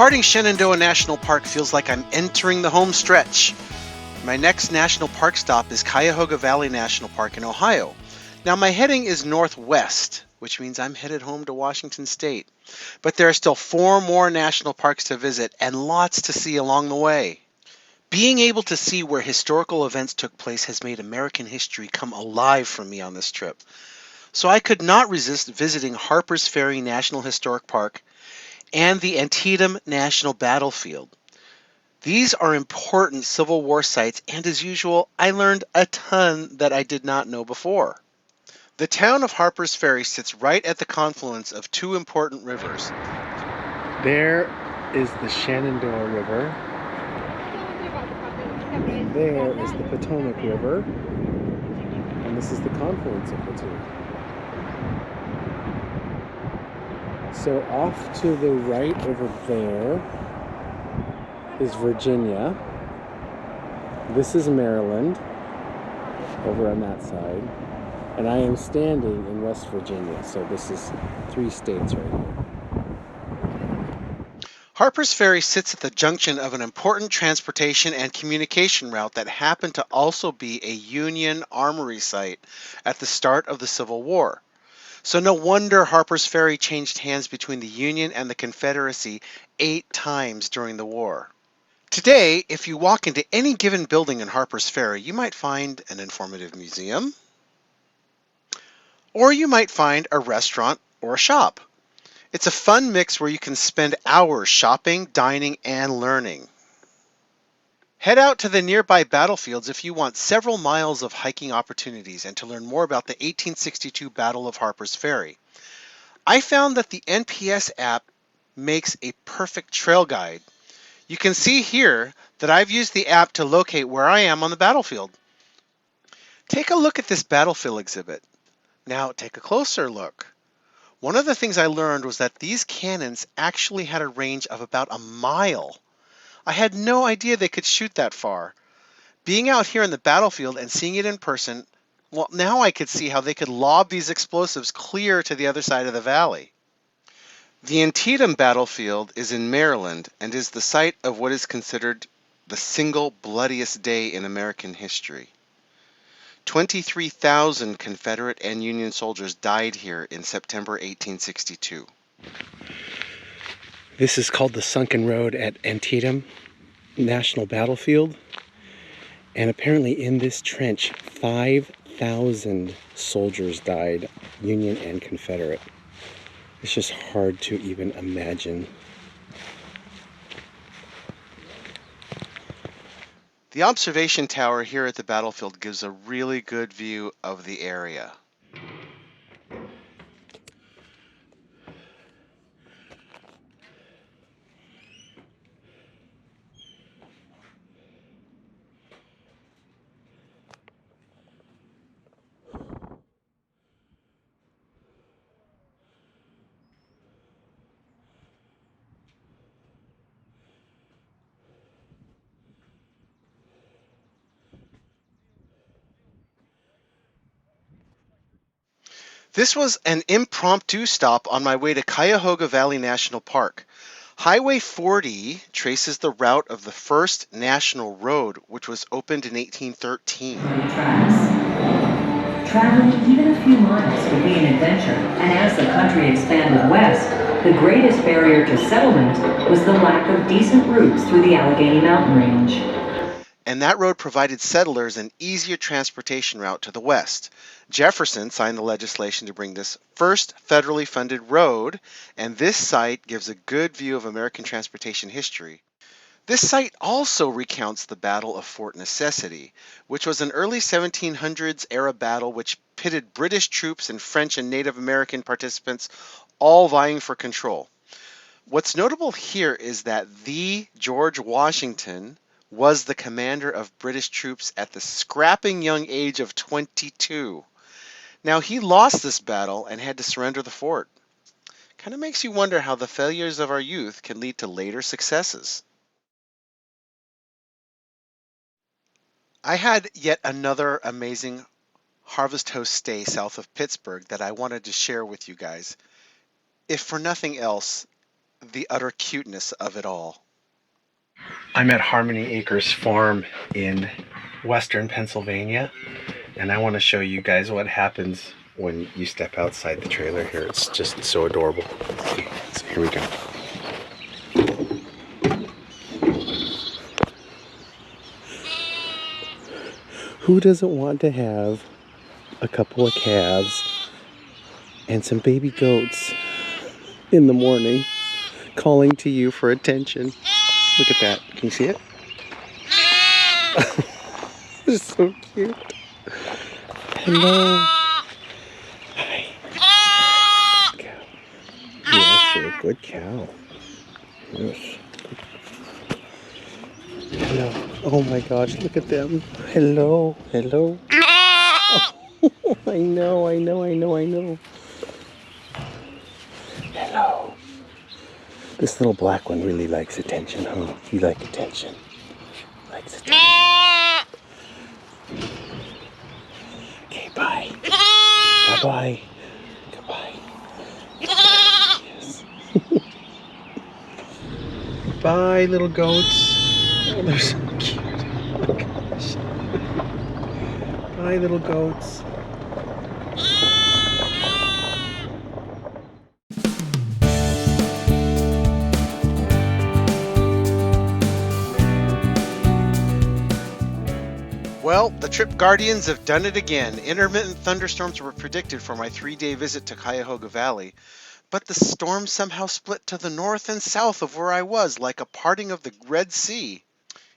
Departing Shenandoah National Park feels like I'm entering the home stretch. My next national park stop is Cuyahoga Valley National Park in Ohio. Now, my heading is northwest, which means I'm headed home to Washington State. But there are still 4 more national parks to visit and lots to see along the way. Being able to see where historical events took place has made American history come alive for me on this trip. So I could not resist visiting Harpers Ferry National Historic Park and the Antietam National Battlefield. These are important Civil War sites, and as usual, I learned a ton that I did not know before. The town of Harpers Ferry sits right at the confluence of 2 important rivers. There is the Shenandoah River, and there is the Potomac River, and this is the confluence of the two. So off to the right over there is Virginia. This is Maryland, over on that side. And I am standing in West Virginia, so this is 3 states right here. Harpers Ferry sits at the junction of an important transportation and communication route that happened to also be a Union armory site at the start of the Civil War. So no wonder Harpers Ferry changed hands between the Union and the Confederacy 8 times during the war. Today, if you walk into any given building in Harpers Ferry, you might find an informative museum, or you might find a restaurant or a shop. It's a fun mix where you can spend hours shopping, dining, and learning. Head out to the nearby battlefields if you want several miles of hiking opportunities and to learn more about the 1862 Battle of Harpers Ferry. I found that the NPS app makes a perfect trail guide. You can see here that I've used the app to locate where I am on the battlefield. Take a look at this battlefield exhibit. Now take a closer look. One of the things I learned was that these cannons actually had a range of about a mile. I had no idea they could shoot that far. Being out here in the battlefield and seeing it in person, well, now I could see how they could lob these explosives clear to the other side of the valley. The Antietam battlefield is in Maryland and is the site of what is considered the single bloodiest day in American history. 23,000 Confederate and Union soldiers died here in September 1862. This is called the Sunken Road at Antietam National Battlefield. And apparently in this trench, 5,000 soldiers died, Union and Confederate. It's just hard to even imagine. The observation tower here at the battlefield gives a really good view of the area. This was an impromptu stop on my way to Cuyahoga Valley National Park. Highway 40 traces the route of the first national road, which was opened in 1813. Traveling even a few miles would be an adventure, and as the country expanded west, the greatest barrier to settlement was the lack of decent routes through the Allegheny Mountain Range. And that road provided settlers an easier transportation route to the west. Jefferson signed the legislation to bring this first federally funded road, and this site gives a good view of American transportation history. This site also recounts the Battle of Fort Necessity, which was an early 1700s era battle which pitted British troops and French and Native American participants all vying for control. What's notable here is that the George Washington was the commander of British troops at the scrapping young age of 22. Now, he lost this battle and had to surrender the fort. Kind of makes you wonder how the failures of our youth can lead to later successes. I had yet another amazing Harvest Host stay south of Pittsburgh that I wanted to share with you guys. If for nothing else, the utter cuteness of it all. I'm at Harmony Acres Farm in western Pennsylvania, and I want to show you guys what happens when you step outside the trailer here. It's just so adorable. So here we go. Who doesn't want to have a couple of calves and some baby goats in the morning calling to you for attention? Look at that. Can you see it? It's so cute. Hello. Hi. Good cow. Yes, you're a good cow. Yes. Hello. Oh my gosh, look at them. Hello. Hello. Oh, I know. Hello. This little black one really likes attention, huh? You like attention. Likes attention. Okay, bye. Bye-bye. Goodbye. Yes. Bye, little goats. Oh, they're so cute. Oh my gosh. Bye, little goats. Well, the Trip Guardians have done it again. Intermittent thunderstorms were predicted for my 3-day visit to Cuyahoga Valley, but the storm somehow split to the north and south of where I was, like a parting of the Red Sea.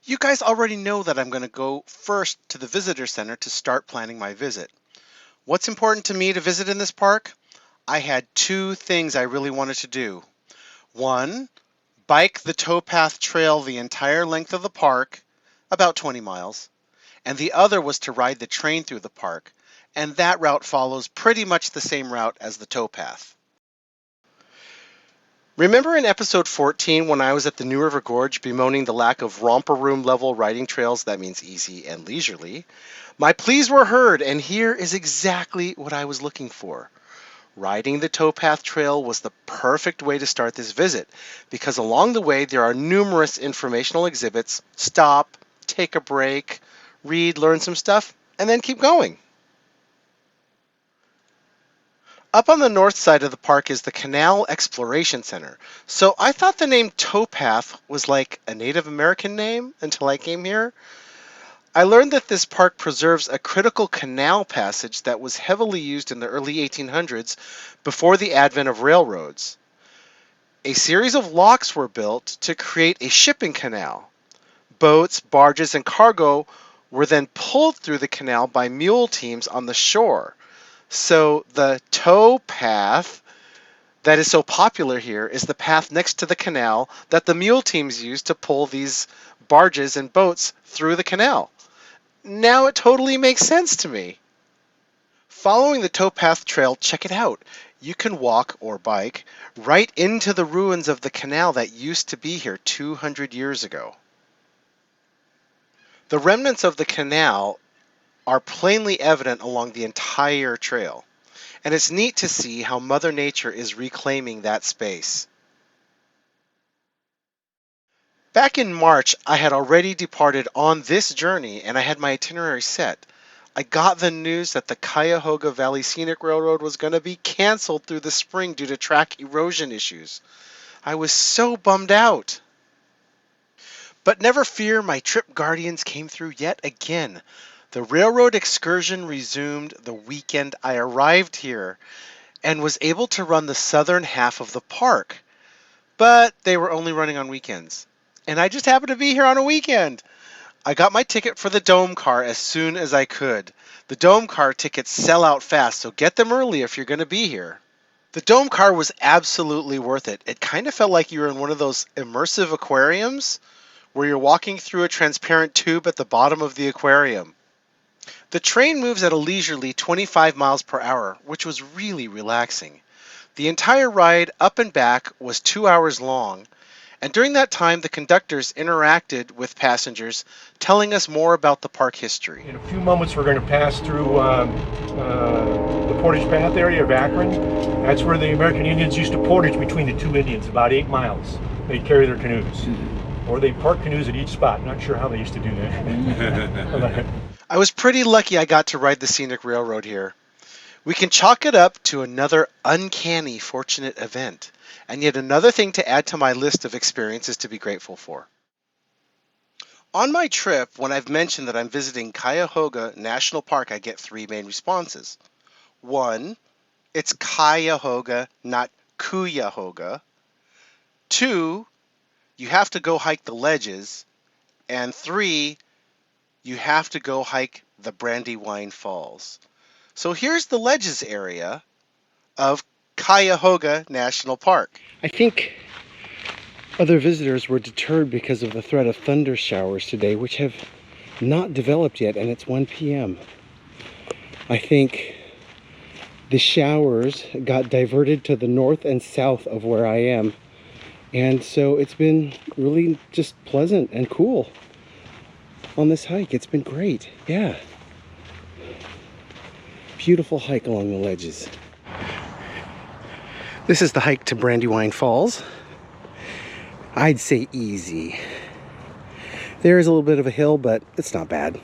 You guys already know that I'm going to go first to the visitor center to start planning my visit. What's important to me to visit in this park? I had 2 things I really wanted to do. 1, bike the towpath trail the entire length of the park, about 20 miles. And the other was to ride the train through the park, and that route follows pretty much the same route as the towpath. Remember in episode 14 when I was at the New River Gorge bemoaning the lack of romper room level riding trails, that means easy and leisurely? My pleas were heard, and here is exactly what I was looking for. Riding the towpath trail was the perfect way to start this visit, because along the way there are numerous informational exhibits. Stop, take a break, read, learn some stuff, and then keep going. Up on the north side of the park is the Canal Exploration Center. So I thought the name Towpath was like a Native American name until I came here. I learned that this park preserves a critical canal passage that was heavily used in the early 1800s before the advent of railroads. A series of locks were built to create a shipping canal. Boats, barges, and cargo were then pulled through the canal by mule teams on the shore. So the tow path that is so popular here is the path next to the canal that the mule teams use to pull these barges and boats through the canal. Now it totally makes sense to me. Following the towpath trail, check it out. You can walk or bike right into the ruins of the canal that used to be here 200 years ago. The remnants of the canal are plainly evident along the entire trail, and it's neat to see how Mother Nature is reclaiming that space. Back in March, I had already departed on this journey and I had my itinerary set. I got the news that the Cuyahoga Valley Scenic Railroad was going to be canceled through the spring due to track erosion issues. I was so bummed out. But never fear, my trip guardians came through yet again. The railroad excursion resumed the weekend I arrived here and was able to run the southern half of the park. But they were only running on weekends. And I just happened to be here on a weekend. I got my ticket for the Dome car as soon as I could. The Dome car tickets sell out fast, so get them early if you're going to be here. The Dome car was absolutely worth it. It kind of felt like you were in one of those immersive aquariums where you're walking through a transparent tube at the bottom of the aquarium. The train moves at a leisurely 25 miles per hour, which was really relaxing. The entire ride up and back was 2 hours long, and during that time the conductors interacted with passengers, telling us more about the park history. In a few moments we're going to pass through the portage path area of Akron. That's where the American Indians used to portage between the two Indians, about 8 miles. They'd carry their canoes. Or they'd park canoes at each spot. Not sure how they used to do that. I was pretty lucky I got to ride the scenic railroad here. We can chalk it up to another uncanny fortunate event, and yet another thing to add to my list of experiences to be grateful for. On my trip, when I've mentioned that I'm visiting Cuyahoga National Park, I get 3 main responses. 1, it's Cuyahoga, not Cuyahoga. 2, you have to go hike the ledges. And 3, you have to go hike the Brandywine Falls. So here's the ledges area of Cuyahoga National Park. I think other visitors were deterred because of the threat of thunder showers today, which have not developed yet, and it's 1 p.m. I think the showers got diverted to the north and south of where I am, and so it's been really just pleasant and cool on this hike. It's been great. Yeah. Beautiful hike along the ledges. This is the hike to Brandywine Falls. I'd say easy. There is a little bit of a hill, but it's not bad.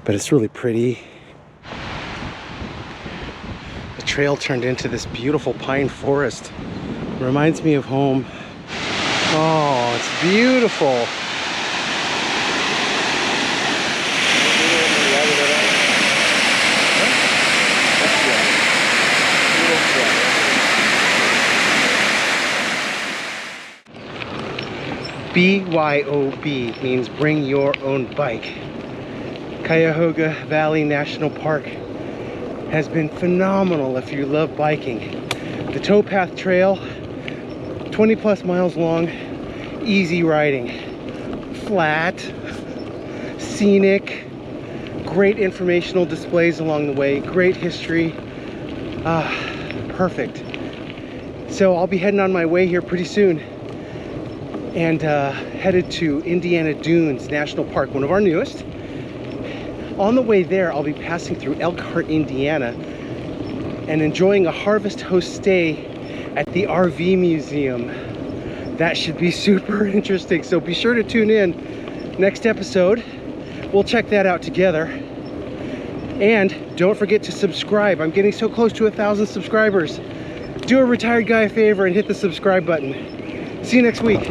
But it's really pretty. The trail turned into this beautiful pine forest. Reminds me of home. Oh, it's beautiful. BYOB means bring your own bike. Cuyahoga Valley National Park has been phenomenal if you love biking. The towpath trail, 20 plus miles long, easy riding, flat, scenic, great informational displays along the way, great history, perfect. So I'll be heading on my way here pretty soon and headed to Indiana Dunes National Park, one of our newest. On the way there, I'll be passing through Elkhart, Indiana, and enjoying a Harvest Host stay at the RV Museum. That should be super interesting, so be sure to tune in. Next episode, we'll check that out together. And don't forget to subscribe. I'm getting so close to 1,000 subscribers. Do a retired guy a favor and hit the subscribe button. See you next week.